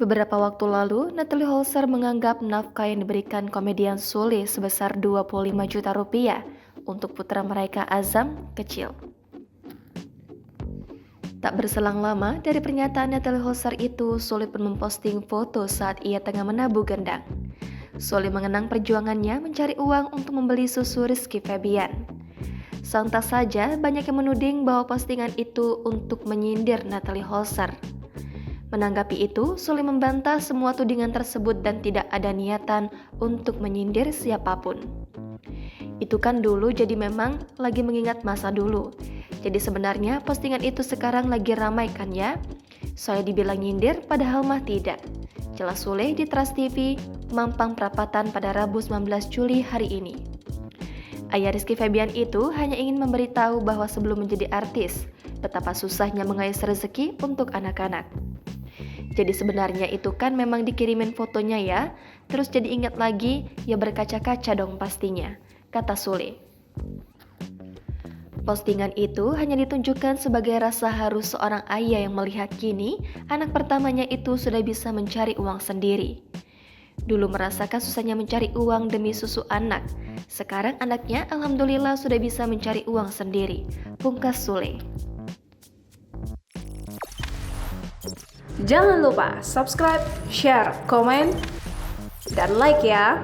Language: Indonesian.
Beberapa waktu lalu, Natalie Holzer menganggap nafkah yang diberikan komedian Sule sebesar 25 juta rupiah untuk putra mereka Azam kecil. Tak berselang lama dari pernyataan Natalie Holzer itu, Sule pun memposting foto saat ia tengah menabuh gendang. Sule mengenang perjuangannya mencari uang untuk membeli susu Rizky Febian. Sontak saja banyak yang menuding bahwa postingan itu untuk menyindir Natalie Holzer. Menanggapi itu, Sule membantah semua tudingan tersebut dan tidak ada niatan untuk menyindir siapapun. Itu kan dulu, jadi memang lagi mengingat masa dulu. Jadi sebenarnya postingan itu sekarang lagi ramai kan ya? Saya dibilang nyindir padahal mah tidak. Jelas Sule di Trans TV, Mampang Perapatan pada Rabu 19 Juli hari ini. Ayah Rizky Febian itu hanya ingin memberitahu bahwa sebelum menjadi artis, betapa susahnya mengais rezeki untuk anak-anak. Jadi sebenarnya itu kan memang dikirimin fotonya ya, terus jadi ingat lagi, ya berkaca-kaca dong pastinya, kata Sule. Postingan itu hanya ditunjukkan sebagai rasa haru seorang ayah yang melihat kini anak pertamanya itu sudah bisa mencari uang sendiri. Dulu merasakan susahnya mencari uang demi susu anak, sekarang anaknya alhamdulillah sudah bisa mencari uang sendiri, pungkas Sule. Jangan lupa subscribe, share, komen, dan like ya.